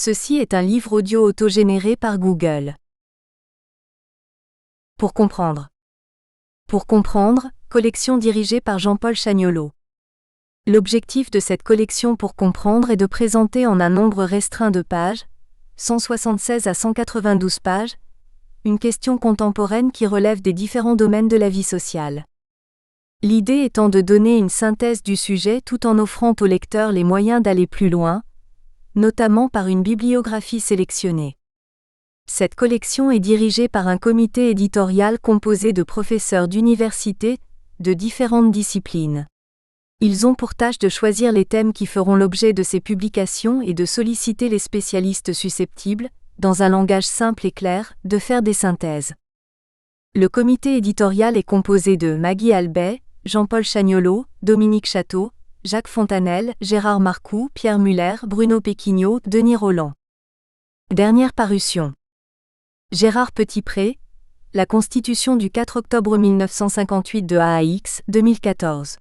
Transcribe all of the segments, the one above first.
Ceci est un livre audio autogénéré par Google. Pour comprendre. Pour comprendre, collection dirigée par Jean-Paul Chagnolot. L'objectif de cette collection Pour comprendre est de présenter en un nombre restreint de pages, 176 à 192 pages, une question contemporaine qui relève des différents domaines de la vie sociale. L'idée étant de donner une synthèse du sujet tout en offrant au lecteur les moyens d'aller plus loin, notamment par une bibliographie sélectionnée. Cette collection est dirigée par un comité éditorial composé de professeurs d'université, de différentes disciplines. Ils ont pour tâche de choisir les thèmes qui feront l'objet de ces publications et de solliciter les spécialistes susceptibles, dans un langage simple et clair, de faire des synthèses. Le comité éditorial est composé de Maggie Albet, Jean-Paul Chagnolot, Dominique Chateau, Jacques Fontanelle, Gérard Marcoux, Pierre Muller, Bruno Péquignot, Denis Rolland. Dernière parution. Gérard Petitpré, La Constitution du 4 octobre 1958 de AAX, 2014.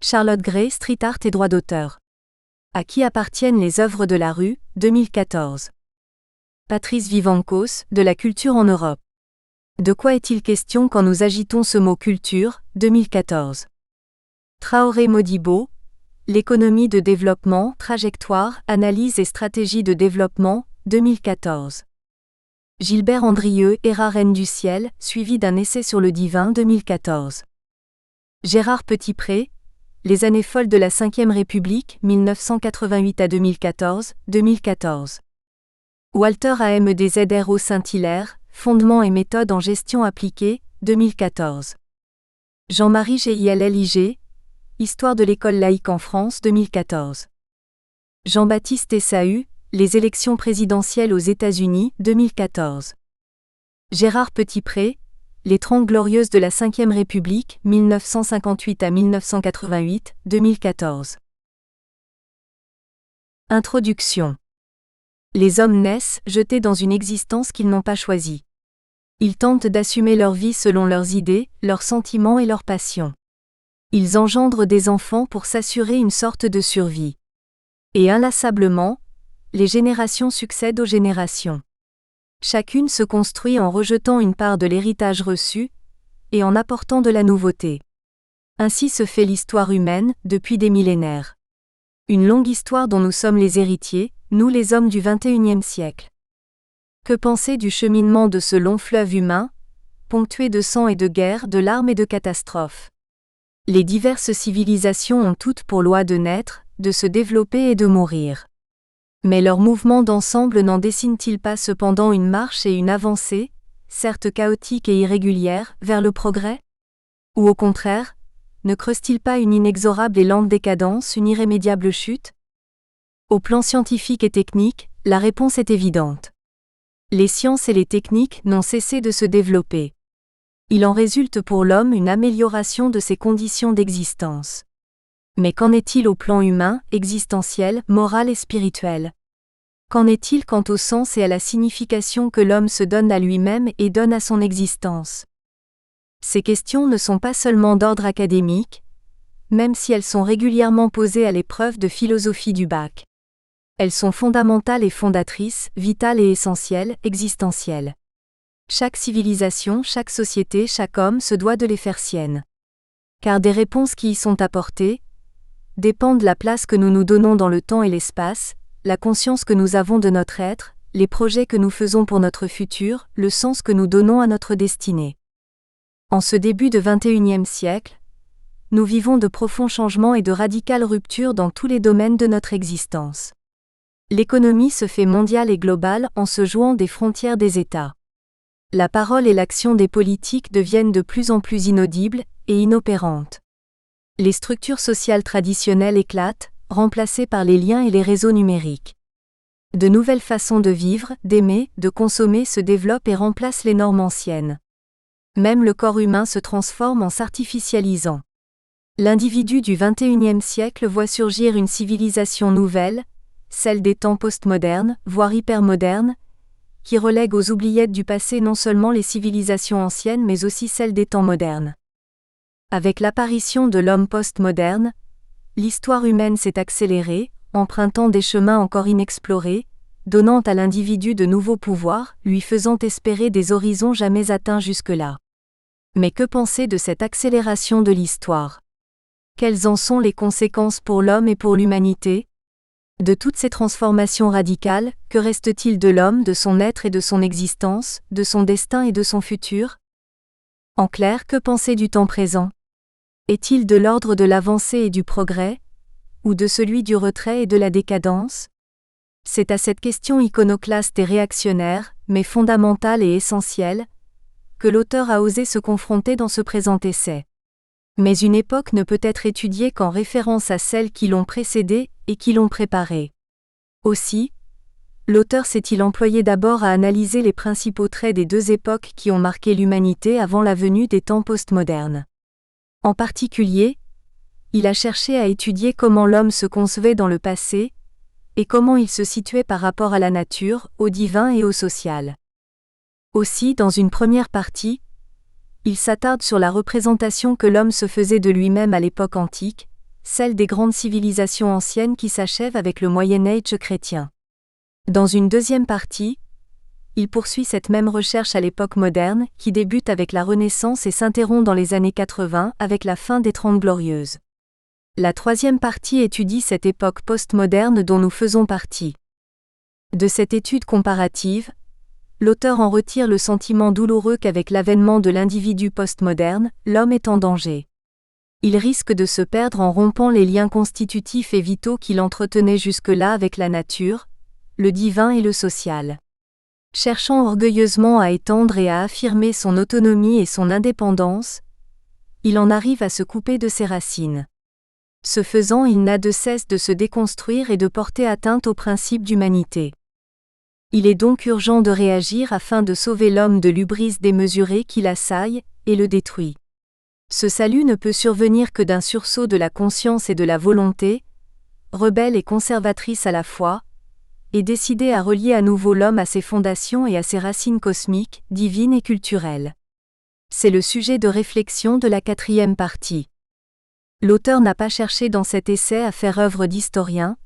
Charlotte Gray, Street Art et droit d'auteur. À qui appartiennent les œuvres de la rue, 2014. Patrice Vivancos, De la culture en Europe. De quoi est-il question quand nous agitons ce mot culture, 2014. Traoré Modibo, L'économie de développement, trajectoire, analyse et stratégie de développement, 2014. Gilbert Andrieux, Errare reine du ciel, suivi d'un essai sur le divin, 2014. Gérard Petitpré, Les années folles de la Ve République, 1988 à 2014, 2014. Walter Amdzro Saint-Hilaire, Fondements et méthodes en gestion appliquée, 2014. Jean-Marie Gillig, Histoire de l'école laïque en France, 2014. Jean-Baptiste Essahu, Les élections présidentielles aux États-Unis, 2014. Gérard Petitpré, Les 30 glorieuses de la Ve République, 1958 à 1988, 2014. Introduction. Les hommes naissent, jetés dans une existence qu'ils n'ont pas choisie. Ils tentent d'assumer leur vie selon leurs idées, leurs sentiments et leurs passions. Ils engendrent des enfants pour s'assurer une sorte de survie. Et inlassablement, les générations succèdent aux générations. Chacune se construit en rejetant une part de l'héritage reçu, et en apportant de la nouveauté. Ainsi se fait l'histoire humaine, depuis des millénaires. Une longue histoire dont nous sommes les héritiers, nous les hommes du XXIe siècle. Que penser du cheminement de ce long fleuve humain, ponctué de sang et de guerre, de larmes et de catastrophes? Les diverses civilisations ont toutes pour loi de naître, de se développer et de mourir. Mais leurs mouvements d'ensemble n'en dessinent-ils pas cependant une marche et une avancée, certes chaotique et irrégulière, vers le progrès? Ou au contraire, ne creusent-ils pas une inexorable et lente décadence, une irrémédiable chute? Au plan scientifique et technique, la réponse est évidente. Les sciences et les techniques n'ont cessé de se développer. Il en résulte pour l'homme une amélioration de ses conditions d'existence. Mais qu'en est-il au plan humain, existentiel, moral et spirituel? Qu'en est-il quant au sens et à la signification que l'homme se donne à lui-même et donne à son existence? Ces questions ne sont pas seulement d'ordre académique, même si elles sont régulièrement posées à l'épreuve de philosophie du bac. Elles sont fondamentales et fondatrices, vitales et essentielles, existentielles. Chaque civilisation, chaque société, chaque homme se doit de les faire siennes. Car des réponses qui y sont apportées dépendent de la place que nous nous donnons dans le temps et l'espace, la conscience que nous avons de notre être, les projets que nous faisons pour notre futur, le sens que nous donnons à notre destinée. En ce début de XXIe siècle, nous vivons de profonds changements et de radicales ruptures dans tous les domaines de notre existence. L'économie se fait mondiale et globale en se jouant des frontières des États. La parole et l'action des politiques deviennent de plus en plus inaudibles et inopérantes. Les structures sociales traditionnelles éclatent, remplacées par les liens et les réseaux numériques. De nouvelles façons de vivre, d'aimer, de consommer se développent et remplacent les normes anciennes. Même le corps humain se transforme en s'artificialisant. L'individu du XXIe siècle voit surgir une civilisation nouvelle, celle des temps postmodernes, voire hypermodernes, qui relègue aux oubliettes du passé non seulement les civilisations anciennes mais aussi celles des temps modernes. Avec l'apparition de l'homme postmoderne, l'histoire humaine s'est accélérée, empruntant des chemins encore inexplorés, donnant à l'individu de nouveaux pouvoirs, lui faisant espérer des horizons jamais atteints jusque-là. Mais que penser de cette accélération de l'histoire? Quelles en sont les conséquences pour l'homme et pour l'humanité? De toutes ces transformations radicales, que reste-t-il de l'homme, de son être et de son existence, de son destin et de son futur? En clair, que penser du temps présent? Est-il de l'ordre de l'avancée et du progrès, ou de celui du retrait et de la décadence? C'est à cette question iconoclaste et réactionnaire, mais fondamentale et essentielle, que l'auteur a osé se confronter dans ce présent essai. Mais une époque ne peut être étudiée qu'en référence à celles qui l'ont précédée et qui l'ont préparée. Aussi, l'auteur s'est-il employé d'abord à analyser les principaux traits des deux époques qui ont marqué l'humanité avant la venue des temps postmodernes. En particulier, il a cherché à étudier comment l'homme se concevait dans le passé, et comment il se situait par rapport à la nature, au divin et au social. Aussi, dans une première partie, il s'attarde sur la représentation que l'homme se faisait de lui-même à l'époque antique, celle des grandes civilisations anciennes qui s'achèvent avec le Moyen-Âge chrétien. Dans une deuxième partie, il poursuit cette même recherche à l'époque moderne, qui débute avec la Renaissance et s'interrompt dans les années 80 avec la fin des Trente Glorieuses. La troisième partie étudie cette époque postmoderne dont nous faisons partie. De cette étude comparative, l'auteur en retire le sentiment douloureux qu'avec l'avènement de l'individu postmoderne, l'homme est en danger. Il risque de se perdre en rompant les liens constitutifs et vitaux qu'il entretenait jusque-là avec la nature, le divin et le social. Cherchant orgueilleusement à étendre et à affirmer son autonomie et son indépendance, il en arrive à se couper de ses racines. Ce faisant, il n'a de cesse de se déconstruire et de porter atteinte aux principes d'humanité. Il est donc urgent de réagir afin de sauver l'homme de l'hubris démesurée qui l'assaille et le détruit. Ce salut ne peut survenir que d'un sursaut de la conscience et de la volonté, rebelle et conservatrice à la fois, et décidée à relier à nouveau l'homme à ses fondations et à ses racines cosmiques, divines et culturelles. C'est le sujet de réflexion de la quatrième partie. L'auteur n'a pas cherché dans cet essai à faire œuvre d'historien,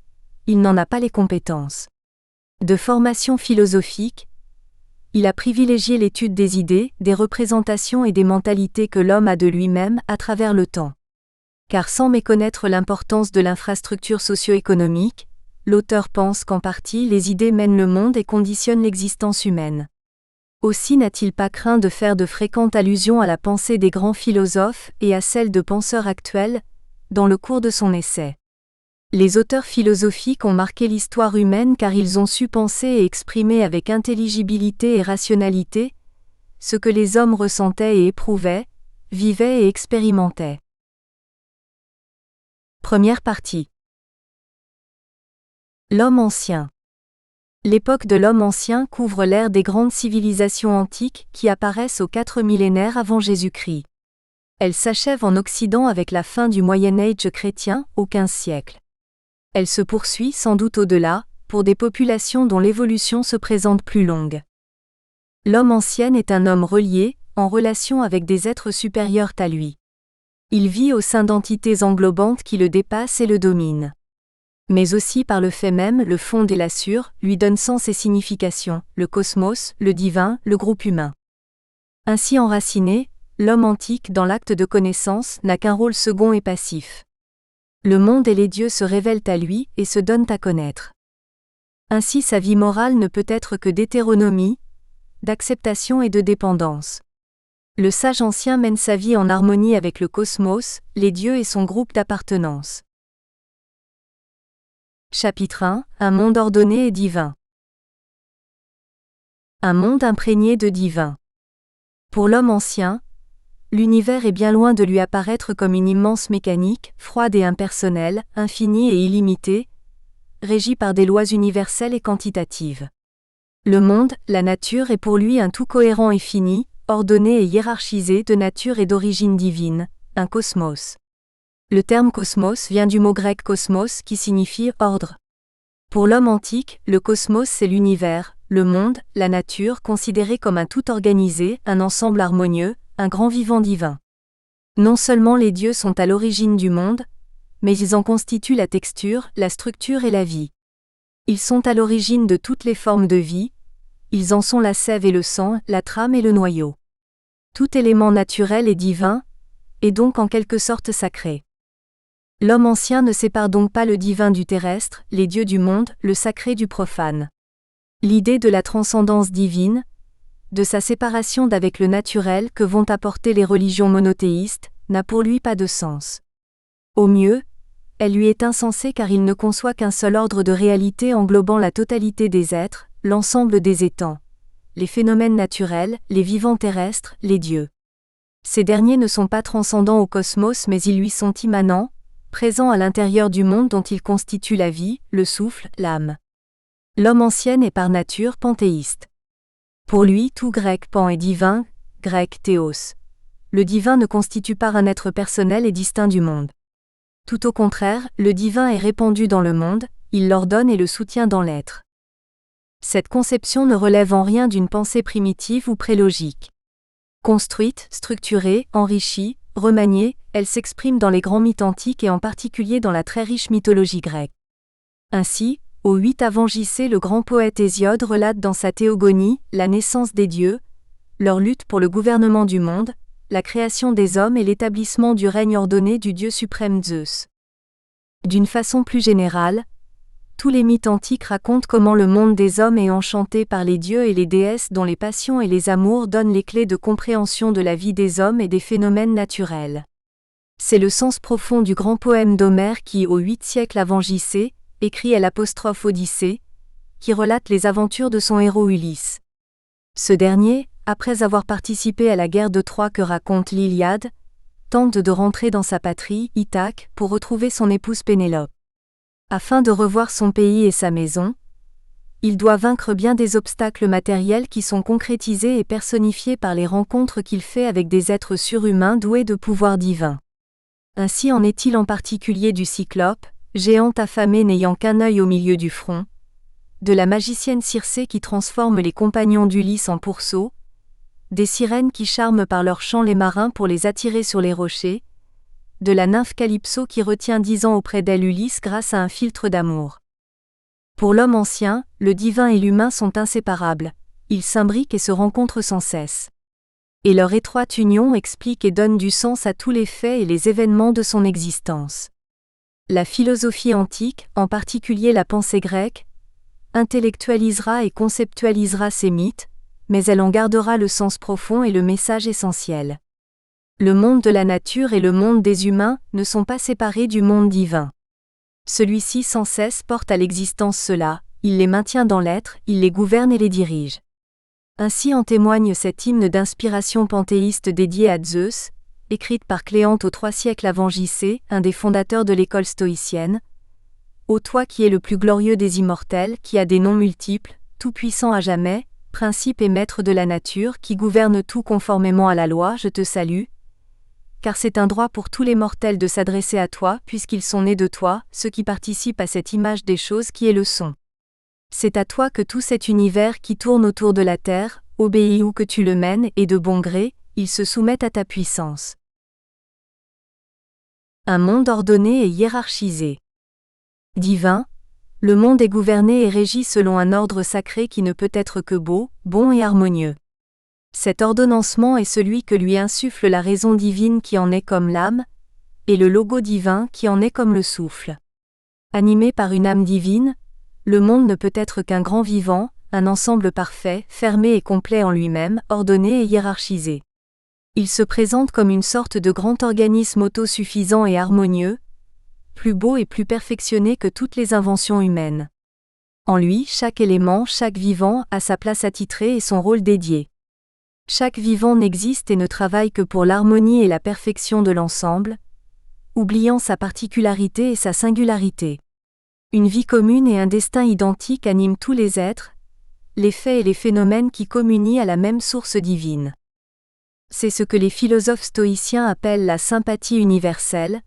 il n'en a pas les compétences. De formation philosophique, il a privilégié l'étude des idées, des représentations et des mentalités que l'homme a de lui-même à travers le temps. Car sans méconnaître l'importance de l'infrastructure socio-économique, l'auteur pense qu'en partie les idées mènent le monde et conditionnent l'existence humaine. Aussi n'a-t-il pas craint de faire de fréquentes allusions à la pensée des grands philosophes et à celle de penseurs actuels, dans le cours de son essai. Les auteurs philosophiques ont marqué l'histoire humaine car ils ont su penser et exprimer avec intelligibilité et rationalité ce que les hommes ressentaient et éprouvaient, vivaient et expérimentaient. Première partie. L'homme ancien. L'époque de l'homme ancien couvre l'ère des grandes civilisations antiques qui apparaissent aux 4 millénaires avant Jésus-Christ. Elle s'achève en Occident avec la fin du Moyen-Âge chrétien, au XVe siècle. Elle se poursuit sans doute au-delà, pour des populations dont l'évolution se présente plus longue. L'homme ancien est un homme relié, en relation avec des êtres supérieurs à lui. Il vit au sein d'entités englobantes qui le dépassent et le dominent. Mais aussi par le fait même le fonde et l'assure, lui donne sens et signification, le cosmos, le divin, le groupe humain. Ainsi enraciné, l'homme antique dans l'acte de connaissance n'a qu'un rôle second et passif. Le monde et les dieux se révèlent à lui et se donnent à connaître. Ainsi sa vie morale ne peut être que d'hétéronomie, d'acceptation et de dépendance. Le sage ancien mène sa vie en harmonie avec le cosmos, les dieux et son groupe d'appartenance. Chapitre 1 – Un monde ordonné et divin. Un monde imprégné de divin. Pour l'homme ancien, l'univers est bien loin de lui apparaître comme une immense mécanique, froide et impersonnelle, infinie et illimitée, régie par des lois universelles et quantitatives. Le monde, la nature est pour lui un tout cohérent et fini, ordonné et hiérarchisé de nature et d'origine divine, un cosmos. Le terme cosmos vient du mot grec kosmos qui signifie ordre. Pour l'homme antique, le cosmos c'est l'univers, le monde, la nature considérés comme un tout organisé, un ensemble harmonieux, un grand vivant divin. Non seulement les dieux sont à l'origine du monde, mais ils en constituent la texture, la structure et la vie. Ils sont à l'origine de toutes les formes de vie, ils en sont la sève et le sang, la trame et le noyau. Tout élément naturel est divin, et donc en quelque sorte sacré. L'homme ancien ne sépare donc pas le divin du terrestre, les dieux du monde, le sacré du profane. L'idée de la transcendance divine, de sa séparation d'avec le naturel que vont apporter les religions monothéistes, n'a pour lui pas de sens. Au mieux, elle lui est insensée car il ne conçoit qu'un seul ordre de réalité englobant la totalité des êtres, l'ensemble des étangs, les phénomènes naturels, les vivants terrestres, les dieux. Ces derniers ne sont pas transcendants au cosmos mais ils lui sont immanents, présents à l'intérieur du monde dont ils constituent la vie, le souffle, l'âme. L'homme ancien est par nature panthéiste. Pour lui, tout grec pan est divin, grec théos. Le divin ne constitue pas un être personnel et distinct du monde. Tout au contraire, le divin est répandu dans le monde, il l'ordonne et le soutient dans l'être. Cette conception ne relève en rien d'une pensée primitive ou prélogique. Construite, structurée, enrichie, remaniée, elle s'exprime dans les grands mythes antiques et en particulier dans la très riche mythologie grecque. Ainsi, au 8 avant JC, le grand poète Hésiode relate dans sa Théogonie la naissance des dieux, leur lutte pour le gouvernement du monde, la création des hommes et l'établissement du règne ordonné du dieu suprême Zeus. D'une façon plus générale, tous les mythes antiques racontent comment le monde des hommes est enchanté par les dieux et les déesses dont les passions et les amours donnent les clés de compréhension de la vie des hommes et des phénomènes naturels. C'est le sens profond du grand poème d'Homère qui, au 8 siècle avant JC, écrit à l'apostrophe Odyssée, qui relate les aventures de son héros Ulysse. Ce dernier, après avoir participé à la guerre de Troie que raconte l'Iliade, tente de rentrer dans sa patrie, Ithaque, pour retrouver son épouse Pénélope. Afin de revoir son pays et sa maison, il doit vaincre bien des obstacles matériels qui sont concrétisés et personnifiés par les rencontres qu'il fait avec des êtres surhumains doués de pouvoirs divins. Ainsi en est-il en particulier du Cyclope, géante affamée n'ayant qu'un œil au milieu du front, de la magicienne Circé qui transforme les compagnons d'Ulysse en pourceaux, des sirènes qui charment par leur chant les marins pour les attirer sur les rochers, de la nymphe Calypso qui retient 10 ans auprès d'elle Ulysse grâce à un filtre d'amour. Pour l'homme ancien, le divin et l'humain sont inséparables, ils s'imbriquent et se rencontrent sans cesse. Et leur étroite union explique et donne du sens à tous les faits et les événements de son existence. La philosophie antique, en particulier la pensée grecque, intellectualisera et conceptualisera ces mythes, mais elle en gardera le sens profond et le message essentiel. Le monde de la nature et le monde des humains ne sont pas séparés du monde divin. Celui-ci sans cesse porte à l'existence cela, il les maintient dans l'être, il les gouverne et les dirige. Ainsi en témoigne cet hymne d'inspiration panthéiste dédié à Zeus, écrite par Cléante au 3 siècle avant JC, un des fondateurs de l'école stoïcienne. Ô toi qui es le plus glorieux des immortels, qui a des noms multiples, tout-puissant à jamais, principe et maître de la nature, qui gouverne tout conformément à la loi, je te salue. Car c'est un droit pour tous les mortels de s'adresser à toi, puisqu'ils sont nés de toi, ceux qui participent à cette image des choses qui est le son. C'est à toi que tout cet univers qui tourne autour de la terre, obéit où que tu le mènes, et de bon gré, il se soumet à ta puissance. Un monde ordonné et hiérarchisé. Divin, le monde est gouverné et régi selon un ordre sacré qui ne peut être que beau, bon et harmonieux. Cet ordonnancement est celui que lui insuffle la raison divine qui en est comme l'âme, et le logo divin qui en est comme le souffle. Animé par une âme divine, le monde ne peut être qu'un grand vivant, un ensemble parfait, fermé et complet en lui-même, ordonné et hiérarchisé. Il se présente comme une sorte de grand organisme autosuffisant et harmonieux, plus beau et plus perfectionné que toutes les inventions humaines. En lui, chaque élément, chaque vivant a sa place attitrée et son rôle dédié. Chaque vivant n'existe et ne travaille que pour l'harmonie et la perfection de l'ensemble, oubliant sa particularité et sa singularité. Une vie commune et un destin identique animent tous les êtres, les faits et les phénomènes qui communient à la même source divine. C'est ce que les philosophes stoïciens appellent la sympathie universelle,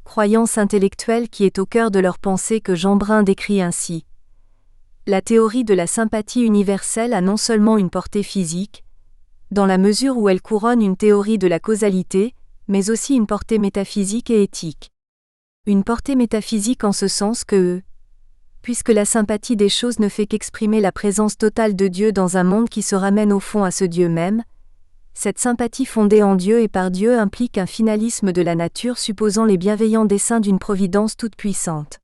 croyance intellectuelle qui est au cœur de leur pensée que Jean Brun décrit ainsi. La théorie de la sympathie universelle a non seulement une portée physique, dans la mesure où elle couronne une théorie de la causalité, mais aussi une portée métaphysique et éthique. Une portée métaphysique en ce sens que puisque la sympathie des choses ne fait qu'exprimer la présence totale de Dieu dans un monde qui se ramène au fond à ce Dieu même, cette sympathie fondée en Dieu et par Dieu implique un finalisme de la nature supposant les bienveillants desseins d'une providence toute-puissante.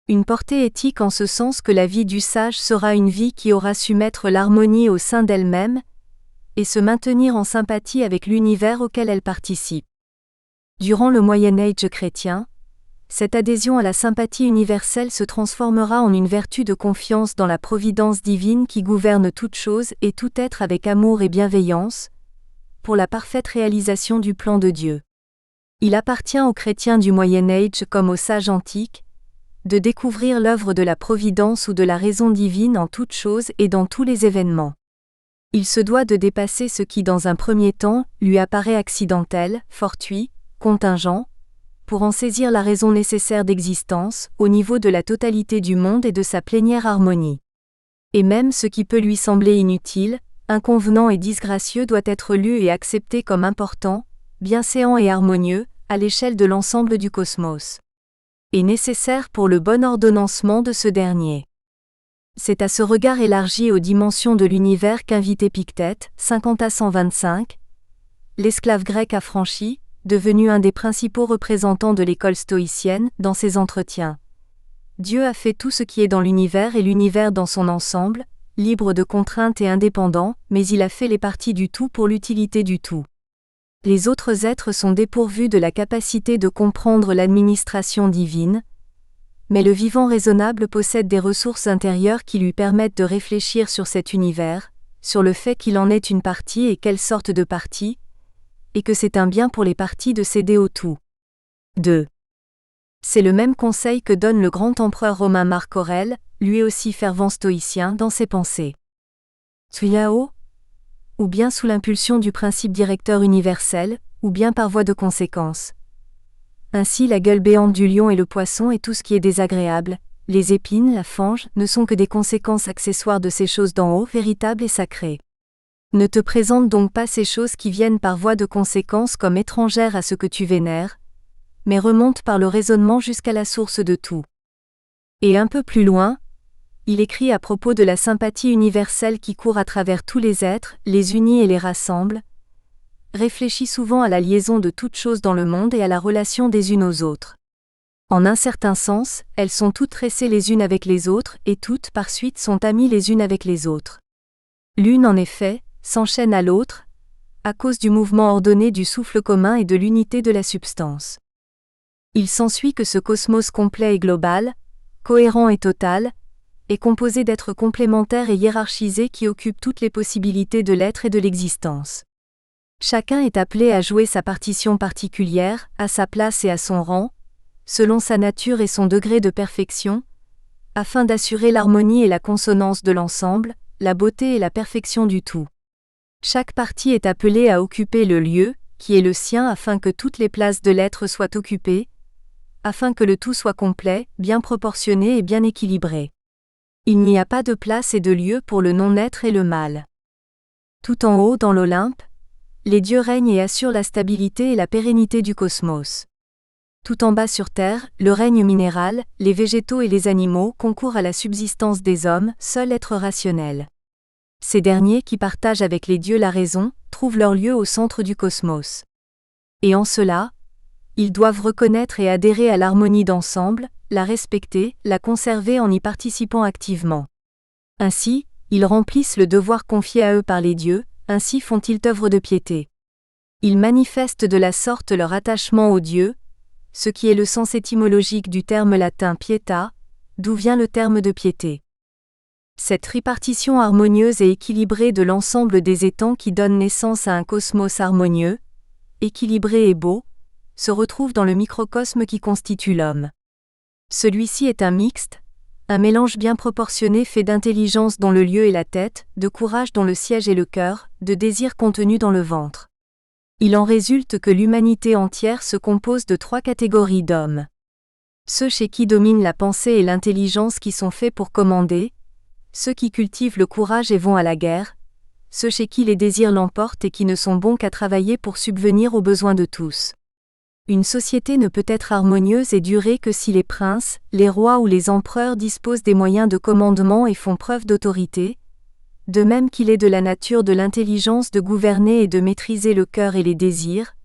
Une portée éthique en ce sens que la vie du sage sera une vie qui aura su mettre l'harmonie au sein d'elle-même, et se maintenir en sympathie avec l'univers auquel elle participe. Durant le Moyen Âge chrétien, cette adhésion à la sympathie universelle se transformera en une vertu de confiance dans la providence divine qui gouverne toute chose et tout être avec amour et bienveillance, pour la parfaite réalisation du plan de Dieu. Il appartient aux chrétiens du Moyen Âge comme aux sages antiques, de découvrir l'œuvre de la providence ou de la raison divine en toutes choses et dans tous les événements. Il se doit de dépasser ce qui dans un premier temps lui apparaît accidentel, fortuit, contingent, pour en saisir la raison nécessaire d'existence, au niveau de la totalité du monde et de sa plénière harmonie. Et même ce qui peut lui sembler inutile, inconvenant et disgracieux doit être lu et accepté comme important, bienséant et harmonieux, à l'échelle de l'ensemble du cosmos. Et nécessaire pour le bon ordonnancement de ce dernier. C'est à ce regard élargi aux dimensions de l'univers qu'invite Épictète, 50 à 125, l'esclave grec affranchi, devenu un des principaux représentants de l'école stoïcienne, dans ses entretiens. Dieu a fait tout ce qui est dans l'univers et l'univers dans son ensemble, libre de contraintes et indépendant, mais il a fait les parties du tout pour l'utilité du tout. Les autres êtres sont dépourvus de la capacité de comprendre l'administration divine, mais le vivant raisonnable possède des ressources intérieures qui lui permettent de réfléchir sur cet univers, sur le fait qu'il en est une partie et quelle sorte de partie, et que c'est un bien pour les parties de céder au tout. 2. C'est le même conseil que donne le grand empereur romain Marc Aurèle, lui aussi fervent stoïcien, dans ses pensées. Tuyao, ou bien sous l'impulsion du principe directeur universel, ou bien par voie de conséquence. Ainsi la gueule béante du lion et le poisson et tout ce qui est désagréable, les épines, la fange, ne sont que des conséquences accessoires de ces choses d'en haut, véritables et sacrées. Ne te présente donc pas ces choses qui viennent par voie de conséquence comme étrangères à ce que tu vénères, mais remonte par le raisonnement jusqu'à la source de tout. Et un peu plus loin, il écrit à propos de la sympathie universelle qui court à travers tous les êtres, les unit et les rassemble, réfléchit souvent à la liaison de toutes choses dans le monde et à la relation des unes aux autres. En un certain sens, elles sont toutes tressées les unes avec les autres et toutes, par suite, sont amies les unes avec les autres. L'une, en effet, s'enchaîne à l'autre, à cause du mouvement ordonné du souffle commun et de l'unité de la substance. Il s'ensuit que ce cosmos complet et global, cohérent et total, est composé d'êtres complémentaires et hiérarchisés qui occupent toutes les possibilités de l'être et de l'existence. Chacun est appelé à jouer sa partition particulière, à sa place et à son rang, selon sa nature et son degré de perfection, afin d'assurer l'harmonie et la consonance de l'ensemble, la beauté et la perfection du tout. Chaque partie est appelée à occuper le lieu, qui est le sien afin que toutes les places de l'être soient occupées, afin que le tout soit complet, bien proportionné et bien équilibré. Il n'y a pas de place et de lieu pour le non-être et le mal. Tout en haut dans l'Olympe, les dieux règnent et assurent la stabilité et la pérennité du cosmos. Tout en bas sur Terre, le règne minéral, les végétaux et les animaux concourent à la subsistance des hommes, seuls êtres rationnels. Ces derniers qui partagent avec les dieux la raison, trouvent leur lieu au centre du cosmos. Et en cela, ils doivent reconnaître et adhérer à l'harmonie d'ensemble, la respecter, la conserver en y participant activement. Ainsi, ils remplissent le devoir confié à eux par les dieux, ainsi font-ils œuvre de piété. Ils manifestent de la sorte leur attachement aux dieux, ce qui est le sens étymologique du terme latin pieta, d'où vient le terme de piété. Cette répartition harmonieuse et équilibrée de l'ensemble des étangs qui donne naissance à un cosmos harmonieux, équilibré et beau, se retrouve dans le microcosme qui constitue l'homme. Celui-ci est un mixte, un mélange bien proportionné fait d'intelligence dont le lieu est la tête, de courage dont le siège est le cœur, de désir contenu dans le ventre. Il en résulte que l'humanité entière se compose de 3 catégories d'hommes. Ceux chez qui domine la pensée et l'intelligence qui sont faits pour commander, ceux qui cultivent le courage et vont à la guerre, ceux chez qui les désirs l'emportent et qui ne sont bons qu'à travailler pour subvenir aux besoins de tous. Une société ne peut être harmonieuse et durer que si les princes, les rois ou les empereurs disposent des moyens de commandement et font preuve d'autorité, de même qu'il est de la nature de l'intelligence de gouverner et de maîtriser le cœur et les désirs,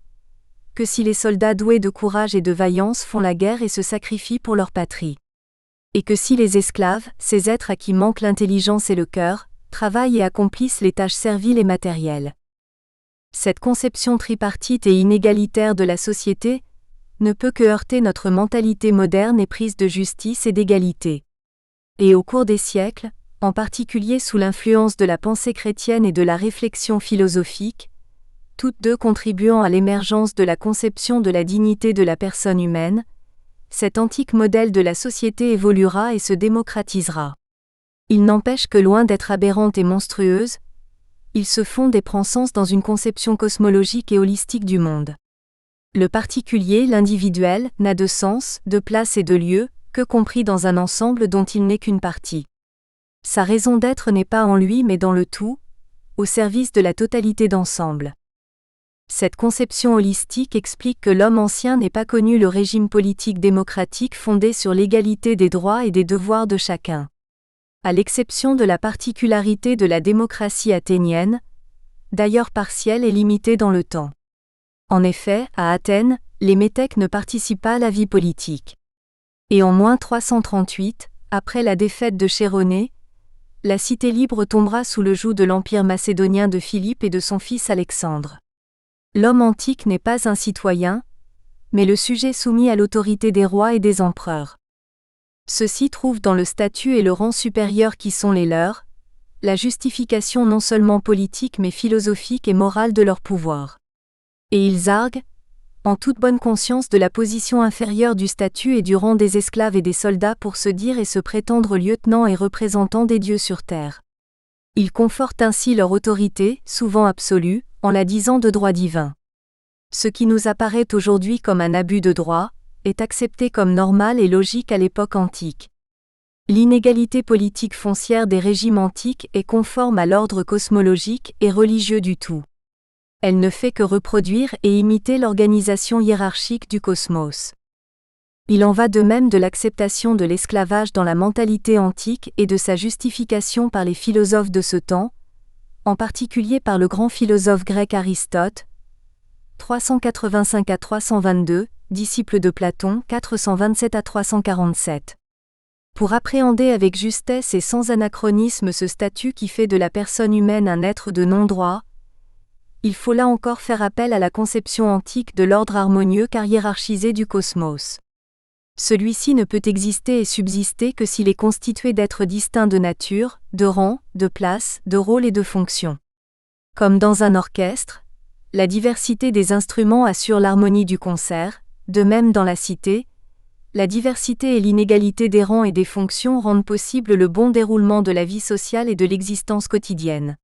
que si les soldats doués de courage et de vaillance font la guerre et se sacrifient pour leur patrie. Et que si les esclaves, ces êtres à qui manque l'intelligence et le cœur, travaillent et accomplissent les tâches serviles et matérielles. Cette conception tripartite et inégalitaire de la société ne peut que heurter notre mentalité moderne et prise de justice et d'égalité. Et au cours des siècles, en particulier sous l'influence de la pensée chrétienne et de la réflexion philosophique, toutes deux contribuant à l'émergence de la conception de la dignité de la personne humaine, cet antique modèle de la société évoluera et se démocratisera. Il n'empêche que loin d'être aberrante et monstrueuse, il se fonde et prend sens dans une conception cosmologique et holistique du monde. Le particulier, l'individuel, n'a de sens, de place et de lieu, que compris dans un ensemble dont il n'est qu'une partie. Sa raison d'être n'est pas en lui mais dans le tout, au service de la totalité d'ensemble. Cette conception holistique explique que l'homme ancien n'ait pas connu le régime politique démocratique fondé sur l'égalité des droits et des devoirs de chacun. À l'exception de la particularité de la démocratie athénienne, d'ailleurs partielle et limitée dans le temps. En effet, à Athènes, les métèques ne participent pas à la vie politique. Et en 338, après la défaite de Chéronée, la cité libre tombera sous le joug de l'empire macédonien de Philippe et de son fils Alexandre. L'homme antique n'est pas un citoyen, mais le sujet soumis à l'autorité des rois et des empereurs. Ceux-ci trouvent dans le statut et le rang supérieur qui sont les leurs, la justification non seulement politique mais philosophique et morale de leur pouvoir. Et ils arguent, en toute bonne conscience de la position inférieure du statut et du rang des esclaves et des soldats pour se dire et se prétendre lieutenants et représentants des dieux sur terre. Ils confortent ainsi leur autorité, souvent absolue, en la disant de droit divin. Ce qui nous apparaît aujourd'hui comme un abus de droit, est accepté comme normal et logique à l'époque antique. L'inégalité politique foncière des régimes antiques est conforme à l'ordre cosmologique et religieux du tout. Elle ne fait que reproduire et imiter l'organisation hiérarchique du cosmos. Il en va de même de l'acceptation de l'esclavage dans la mentalité antique et de sa justification par les philosophes de ce temps, en particulier par le grand philosophe grec Aristote, 385 à 322, disciple de Platon, 427 à 347. Pour appréhender avec justesse et sans anachronisme ce statut qui fait de la personne humaine un être de non-droit, il faut là encore faire appel à la conception antique de l'ordre harmonieux car hiérarchisé du cosmos. Celui-ci ne peut exister et subsister que s'il est constitué d'êtres distincts de nature, de rang, de place, de rôle et de fonction. Comme dans un orchestre, la diversité des instruments assure l'harmonie du concert, de même dans la cité, la diversité et l'inégalité des rangs et des fonctions rendent possible le bon déroulement de la vie sociale et de l'existence quotidienne.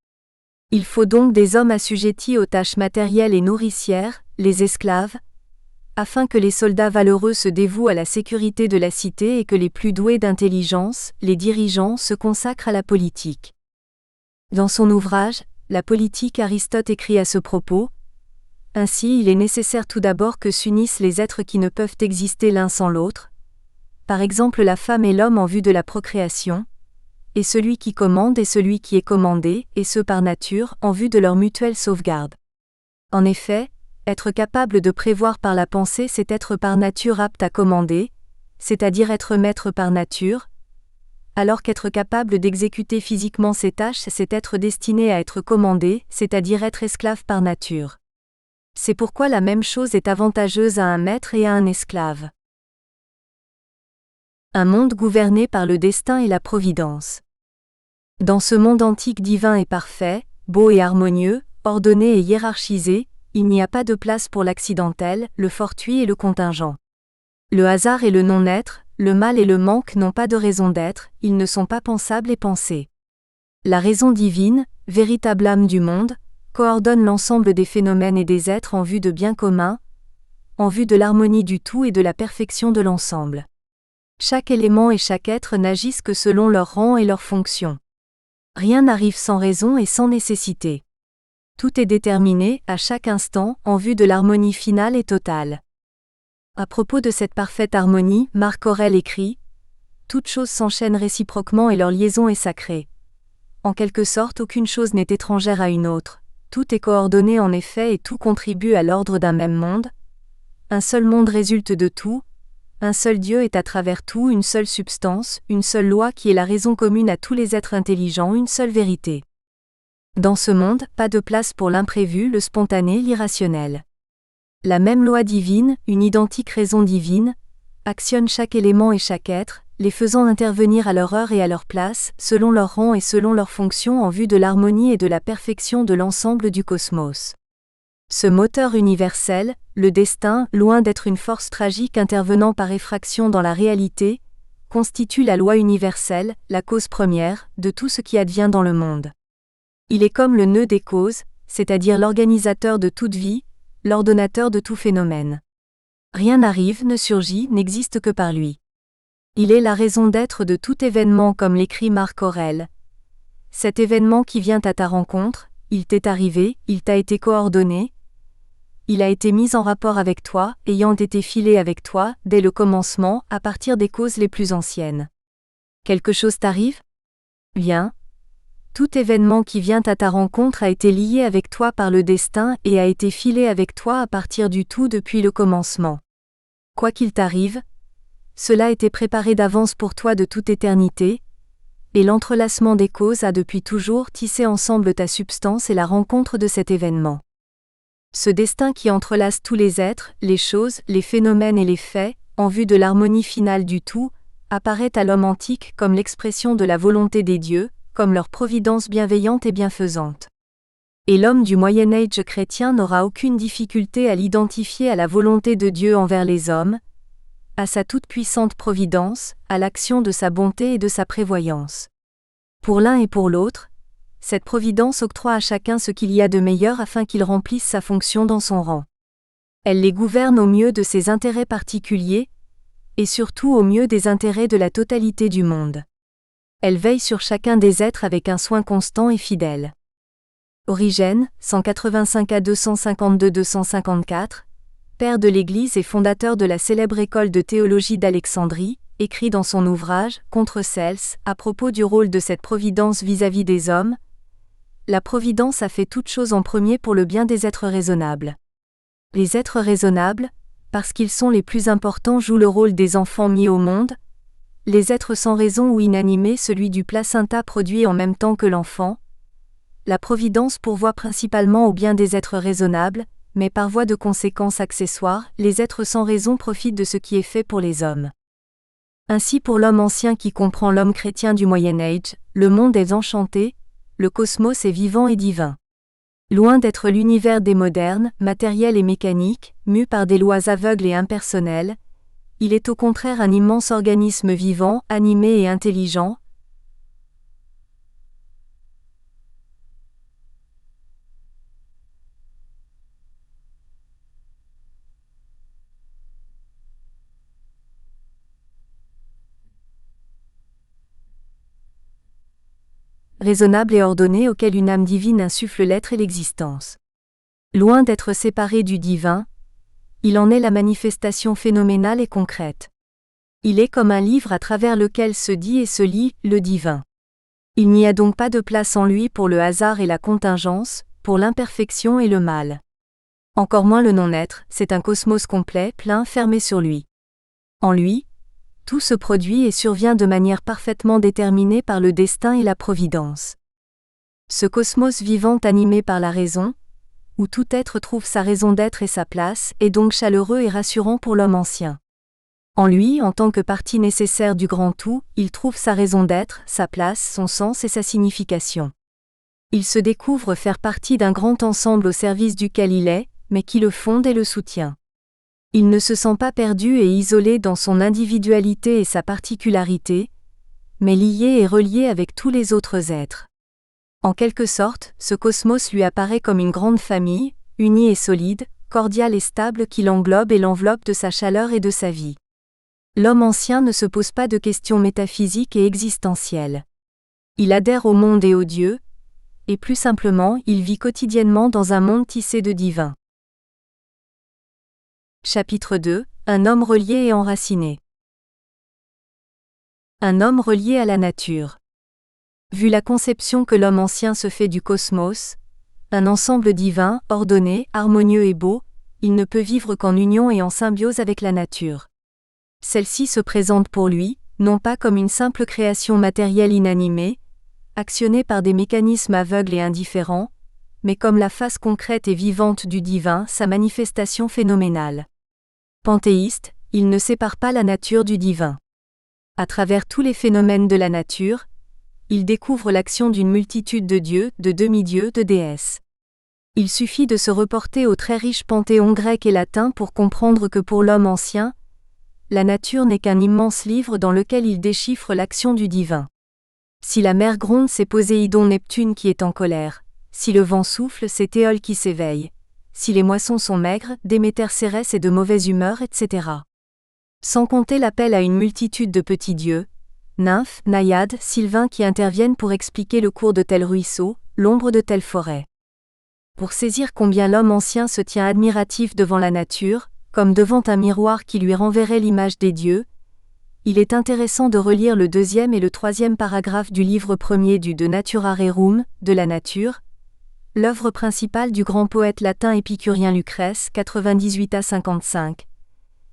Il faut donc des hommes assujettis aux tâches matérielles et nourricières, les esclaves, afin que les soldats valeureux se dévouent à la sécurité de la cité et que les plus doués d'intelligence, les dirigeants, se consacrent à la politique. Dans son ouvrage, La politique, Aristote écrit à ce propos: ainsi, il est nécessaire tout d'abord que s'unissent les êtres qui ne peuvent exister l'un sans l'autre, par exemple la femme et l'homme en vue de la procréation, et celui qui commande et celui qui est commandé, et ce par nature, en vue de leur mutuelle sauvegarde. En effet, être capable de prévoir par la pensée, c'est être par nature apte à commander, c'est-à-dire être maître par nature, alors qu'être capable d'exécuter physiquement ces tâches, c'est être destiné à être commandé, c'est-à-dire être esclave par nature. C'est pourquoi la même chose est avantageuse à un maître et à un esclave. Un monde gouverné par le destin et la providence. Dans ce monde antique divin et parfait, beau et harmonieux, ordonné et hiérarchisé, il n'y a pas de place pour l'accidentel, le fortuit et le contingent. Le hasard et le non-être, le mal et le manque n'ont pas de raison d'être, ils ne sont pas pensables et pensés. La raison divine, véritable âme du monde, coordonne l'ensemble des phénomènes et des êtres en vue de bien commun, en vue de l'harmonie du tout et de la perfection de l'ensemble. Chaque élément et chaque être n'agissent que selon leur rang et leur fonction. Rien n'arrive sans raison et sans nécessité. Tout est déterminé, à chaque instant, en vue de l'harmonie finale et totale. À propos de cette parfaite harmonie, Marc Aurèle écrit « Toutes choses s'enchaînent réciproquement et leur liaison est sacrée. En quelque sorte, aucune chose n'est étrangère à une autre, tout est coordonné en effet et tout contribue à l'ordre d'un même monde. Un seul monde résulte de tout, un seul Dieu est à travers tout, une seule substance, une seule loi qui est la raison commune à tous les êtres intelligents, une seule vérité. Dans ce monde, pas de place pour l'imprévu, le spontané, l'irrationnel. La même loi divine, une identique raison divine, actionne chaque élément et chaque être, les faisant intervenir à leur heure et à leur place, selon leur rang et selon leur fonction en vue de l'harmonie et de la perfection de l'ensemble du cosmos. Ce moteur universel, le destin, loin d'être une force tragique intervenant par effraction dans la réalité, constitue la loi universelle, la cause première, de tout ce qui advient dans le monde. Il est comme le nœud des causes, c'est-à-dire l'organisateur de toute vie, l'ordonnateur de tout phénomène. Rien n'arrive, ne surgit, n'existe que par lui. Il est la raison d'être de tout événement comme l'écrit Marc Aurèle. Cet événement qui vient à ta rencontre, il t'est arrivé, il t'a été coordonné, il a été mis en rapport avec toi, ayant été filé avec toi, dès le commencement, à partir des causes les plus anciennes. Quelque chose t'arrive ? Bien. Tout événement qui vient à ta rencontre a été lié avec toi par le destin et a été filé avec toi à partir du tout depuis le commencement. Quoi qu'il t'arrive, cela a été préparé d'avance pour toi de toute éternité, et l'entrelacement des causes a depuis toujours tissé ensemble ta substance et la rencontre de cet événement. Ce destin qui entrelace tous les êtres, les choses, les phénomènes et les faits, en vue de l'harmonie finale du tout, apparaît à l'homme antique comme l'expression de la volonté des dieux, comme leur providence bienveillante et bienfaisante. Et l'homme du Moyen-Âge chrétien n'aura aucune difficulté à l'identifier à la volonté de Dieu envers les hommes, à sa toute-puissante providence, à l'action de sa bonté et de sa prévoyance. Pour l'un et pour l'autre, cette providence octroie à chacun ce qu'il y a de meilleur afin qu'il remplisse sa fonction dans son rang. Elle les gouverne au mieux de ses intérêts particuliers, et surtout au mieux des intérêts de la totalité du monde. Elle veille sur chacun des êtres avec un soin constant et fidèle. Origène, 185 à 252-254, père de l'Église et fondateur de la célèbre école de théologie d'Alexandrie, écrit dans son ouvrage « Contre Cels » à propos du rôle de cette providence vis-à-vis des hommes. La providence a fait toute chose en premier pour le bien des êtres raisonnables. Les êtres raisonnables, parce qu'ils sont les plus importants, jouent le rôle des enfants mis au monde. Les êtres sans raison ou inanimés, celui du placenta produit en même temps que l'enfant. La providence pourvoit principalement au bien des êtres raisonnables, mais par voie de conséquences accessoires, les êtres sans raison profitent de ce qui est fait pour les hommes. Ainsi pour l'homme ancien qui comprend l'homme chrétien du Moyen-Âge, le monde est enchanté, le cosmos est vivant et divin. Loin d'être l'univers des modernes, matériel et mécanique, mu par des lois aveugles et impersonnelles, il est au contraire un immense organisme vivant, animé et intelligent. Raisonnable et ordonné auquel une âme divine insuffle l'être et l'existence. Loin d'être séparé du divin, il en est la manifestation phénoménale et concrète. Il est comme un livre à travers lequel se dit et se lit le divin. Il n'y a donc pas de place en lui pour le hasard et la contingence, pour l'imperfection et le mal. Encore moins le non-être, c'est un cosmos complet, plein, fermé sur lui. En lui, tout se produit et survient de manière parfaitement déterminée par le destin et la providence. Ce cosmos vivant animé par la raison, où tout être trouve sa raison d'être et sa place, est donc chaleureux et rassurant pour l'homme ancien. En lui, en tant que partie nécessaire du grand tout, il trouve sa raison d'être, sa place, son sens et sa signification. Il se découvre faire partie d'un grand ensemble au service duquel il est, mais qui le fonde et le soutient. Il ne se sent pas perdu et isolé dans son individualité et sa particularité, mais lié et relié avec tous les autres êtres. En quelque sorte, ce cosmos lui apparaît comme une grande famille, unie et solide, cordiale et stable qui l'englobe et l'enveloppe de sa chaleur et de sa vie. L'homme ancien ne se pose pas de questions métaphysiques et existentielles. Il adhère au monde et au Dieu, et plus simplement, il vit quotidiennement dans un monde tissé de divin. Chapitre 2, un homme relié et enraciné. Un homme relié à la nature. Vu la conception que l'homme ancien se fait du cosmos, un ensemble divin, ordonné, harmonieux et beau, il ne peut vivre qu'en union et en symbiose avec la nature. Celle-ci se présente pour lui, non pas comme une simple création matérielle inanimée, actionnée par des mécanismes aveugles et indifférents, mais comme la face concrète et vivante du divin, sa manifestation phénoménale. Panthéiste, il ne sépare pas la nature du divin. À travers tous les phénomènes de la nature, il découvre l'action d'une multitude de dieux, de demi-dieux, de déesses. Il suffit de se reporter au très riche panthéon grec et latin pour comprendre que pour l'homme ancien, la nature n'est qu'un immense livre dans lequel il déchiffre l'action du divin. Si la mer gronde, c'est Poséidon Neptune qui est en colère. Si le vent souffle, c'est Éole qui s'éveille. Si les moissons sont maigres, Déméter Cérès est de mauvaise humeur, etc. Sans compter l'appel à une multitude de petits dieux, nymphes, naïades, sylvains qui interviennent pour expliquer le cours de tel ruisseau, l'ombre de telle forêt. Pour saisir combien l'homme ancien se tient admiratif devant la nature, comme devant un miroir qui lui renverrait l'image des dieux, il est intéressant de relire le 2e et le 3e paragraphe du livre 1er du De Natura Rerum, de la nature, l'œuvre principale du grand poète latin épicurien Lucrèce, 98 à 55.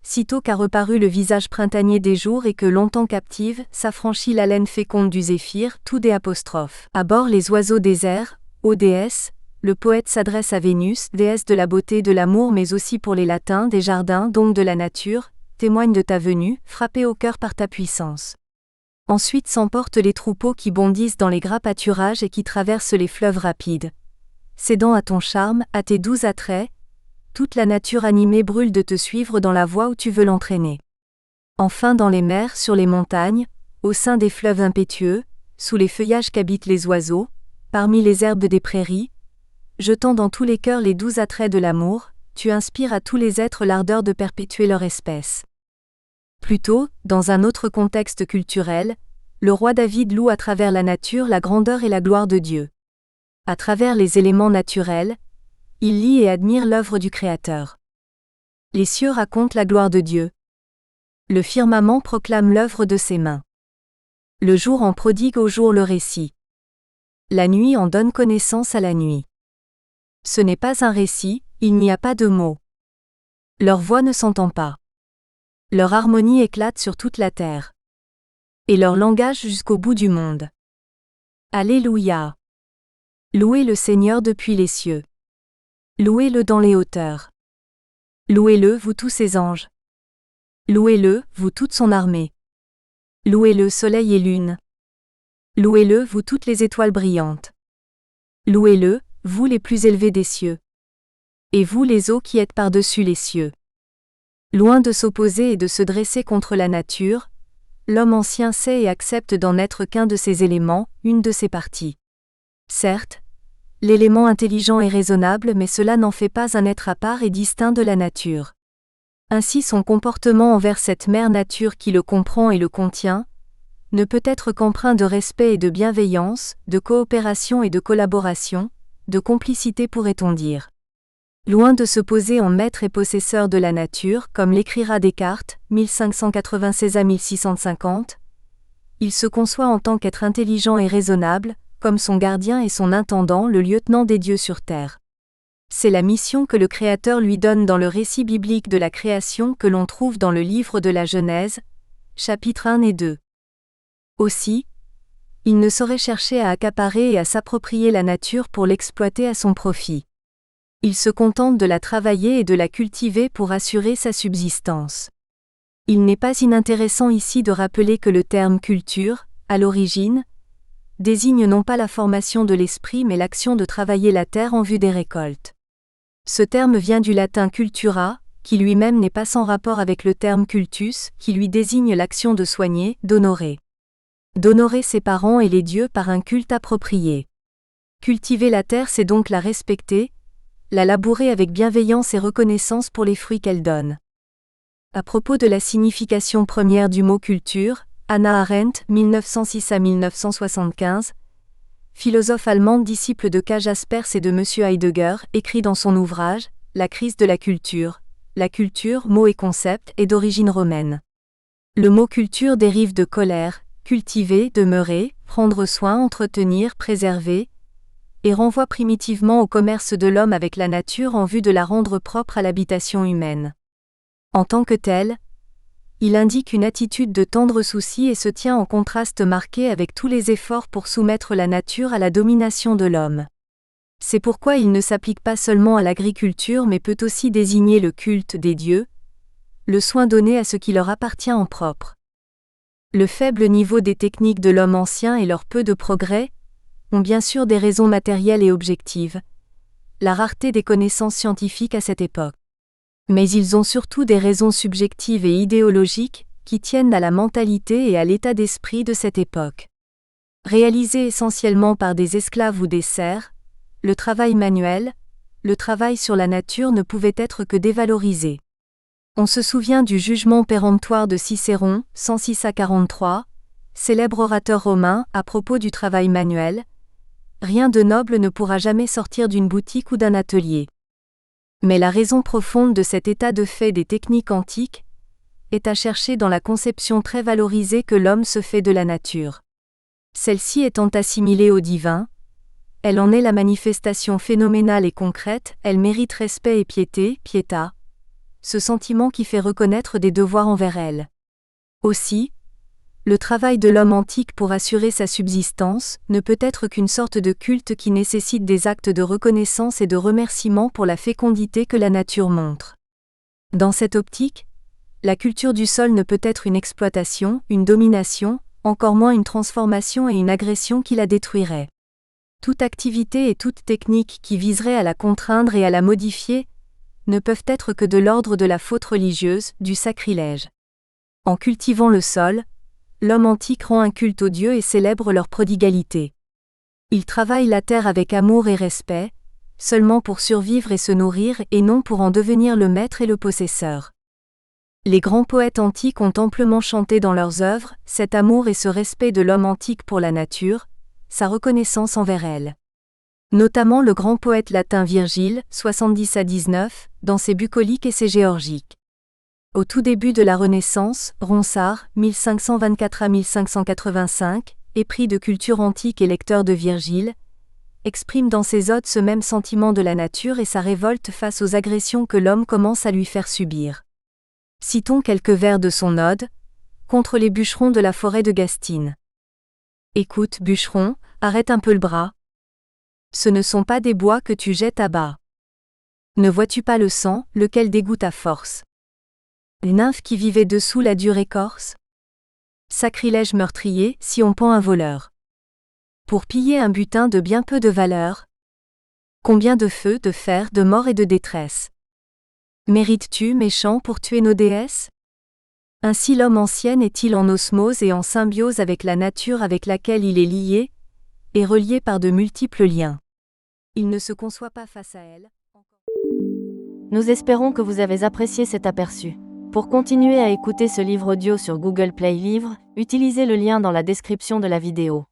Sitôt qu'a reparu le visage printanier des jours et que longtemps captive, s'affranchit l'haleine féconde du zéphyr, tout des apostrophes. À bord les oiseaux des airs, ô déesse, le poète s'adresse à Vénus, déesse de la beauté et de l'amour mais aussi pour les latins des jardins donc de la nature, témoigne de ta venue, frappée au cœur par ta puissance. Ensuite s'emportent les troupeaux qui bondissent dans les gras pâturages et qui traversent les fleuves rapides. Cédant à ton charme, à tes doux attraits, toute la nature animée brûle de te suivre dans la voie où tu veux l'entraîner. Enfin dans les mers, sur les montagnes, au sein des fleuves impétueux, sous les feuillages qu'habitent les oiseaux, parmi les herbes des prairies, jetant dans tous les cœurs les doux attraits de l'amour, tu inspires à tous les êtres l'ardeur de perpétuer leur espèce. Plutôt, dans un autre contexte culturel, le roi David loue à travers la nature la grandeur et la gloire de Dieu. À travers les éléments naturels, il lit et admire l'œuvre du Créateur. Les cieux racontent la gloire de Dieu. Le firmament proclame l'œuvre de ses mains. Le jour en prodigue au jour le récit. La nuit en donne connaissance à la nuit. Ce n'est pas un récit, il n'y a pas de mots. Leur voix ne s'entend pas. Leur harmonie éclate sur toute la terre. Et leur langage jusqu'au bout du monde. Alléluia. Louez le Seigneur depuis les cieux. Louez-le dans les hauteurs. Louez-le, vous tous ses anges. Louez-le, vous toute son armée. Louez-le, soleil et lune. Louez-le, vous toutes les étoiles brillantes. Louez-le, vous les plus élevés des cieux. Et vous les eaux qui êtes par-dessus les cieux. Loin de s'opposer et de se dresser contre la nature, l'homme ancien sait et accepte d'en être qu'un de ses éléments, une de ses parties. Certes, l'élément intelligent est raisonnable mais cela n'en fait pas un être à part et distinct de la nature. Ainsi son comportement envers cette mère nature qui le comprend et le contient, ne peut être qu'empreint de respect et de bienveillance, de coopération et de collaboration, de complicité pourrait-on dire. Loin de se poser en maître et possesseur de la nature, comme l'écrira Descartes, 1596 à 1650, il se conçoit en tant qu'être intelligent et raisonnable, comme son gardien et son intendant, le lieutenant des dieux sur terre. C'est la mission que le Créateur lui donne dans le récit biblique de la création que l'on trouve dans le livre de la Genèse, chapitres 1 et 2. Aussi, il ne saurait chercher à accaparer et à s'approprier la nature pour l'exploiter à son profit. Il se contente de la travailler et de la cultiver pour assurer sa subsistance. Il n'est pas inintéressant ici de rappeler que le terme culture, à l'origine, désigne non pas la formation de l'esprit mais l'action de travailler la terre en vue des récoltes. Ce terme vient du latin cultura, qui lui-même n'est pas sans rapport avec le terme cultus, qui lui désigne l'action de soigner, d'honorer. D'honorer ses parents et les dieux par un culte approprié. Cultiver la terre c'est donc la respecter, la labourer avec bienveillance et reconnaissance pour les fruits qu'elle donne. À propos de la signification première du mot culture, Hannah Arendt, 1906 à 1975, philosophe allemande disciple de K. Jaspers et de M. Heidegger, écrit dans son ouvrage « La crise de la culture », la culture, mot et concept, est d'origine romaine. Le mot culture dérive de colère, cultiver, demeurer, prendre soin, entretenir, préserver, et renvoie primitivement au commerce de l'homme avec la nature en vue de la rendre propre à l'habitation humaine. En tant que tel, il indique une attitude de tendre souci et se tient en contraste marqué avec tous les efforts pour soumettre la nature à la domination de l'homme. C'est pourquoi il ne s'applique pas seulement à l'agriculture mais peut aussi désigner le culte des dieux, le soin donné à ce qui leur appartient en propre. Le faible niveau des techniques de l'homme ancien et leur peu de progrès ont bien sûr des raisons matérielles et objectives, la rareté des connaissances scientifiques à cette époque. Mais ils ont surtout des raisons subjectives et idéologiques, qui tiennent à la mentalité et à l'état d'esprit de cette époque. Réalisé essentiellement par des esclaves ou des serfs, le travail manuel, le travail sur la nature ne pouvait être que dévalorisé. On se souvient du jugement péremptoire de Cicéron, 106 à 43, célèbre orateur romain, à propos du travail manuel. Rien de noble ne pourra jamais sortir d'une boutique ou d'un atelier. Mais la raison profonde de cet état de fait des techniques antiques est à chercher dans la conception très valorisée que l'homme se fait de la nature. Celle-ci étant assimilée au divin, elle en est la manifestation phénoménale et concrète, elle mérite respect et piété, pietà, ce sentiment qui fait reconnaître des devoirs envers elle. Aussi, le travail de l'homme antique pour assurer sa subsistance ne peut être qu'une sorte de culte qui nécessite des actes de reconnaissance et de remerciement pour la fécondité que la nature montre. Dans cette optique, la culture du sol ne peut être une exploitation, une domination, encore moins une transformation et une agression qui la détruirait. Toute activité et toute technique qui viserait à la contraindre et à la modifier ne peuvent être que de l'ordre de la faute religieuse, du sacrilège. En cultivant le sol, l'homme antique rend un culte aux dieux et célèbre leur prodigalité. Il travaille la terre avec amour et respect, seulement pour survivre et se nourrir et non pour en devenir le maître et le possesseur. Les grands poètes antiques ont amplement chanté dans leurs œuvres cet amour et ce respect de l'homme antique pour la nature, sa reconnaissance envers elle. Notamment le grand poète latin Virgile, 70 à 19, dans ses bucoliques et ses géorgiques. Au tout début de la Renaissance, Ronsard, 1524 à 1585, épris de culture antique et lecteur de Virgile, exprime dans ses odes ce même sentiment de la nature et sa révolte face aux agressions que l'homme commence à lui faire subir. Citons quelques vers de son ode, contre les bûcherons de la forêt de Gastine. Écoute, bûcheron, arrête un peu le bras. Ce ne sont pas des bois que tu jettes à bas. Ne vois-tu pas le sang, lequel dégoûte à force? Les nymphes qui vivaient dessous la dure écorce? Sacrilège meurtrier, si on pend un voleur. Pour piller un butin de bien peu de valeur. Combien de feux, de fer, de mort et de détresse? Mérites-tu, méchant, pour tuer nos déesses? Ainsi l'homme ancien est-il en osmose et en symbiose avec la nature avec laquelle il est lié, et relié par de multiples liens. Il ne se conçoit pas face à elle. Nous espérons que vous avez apprécié cet aperçu. Pour continuer à écouter ce livre audio sur Google Play Livres, utilisez le lien dans la description de la vidéo.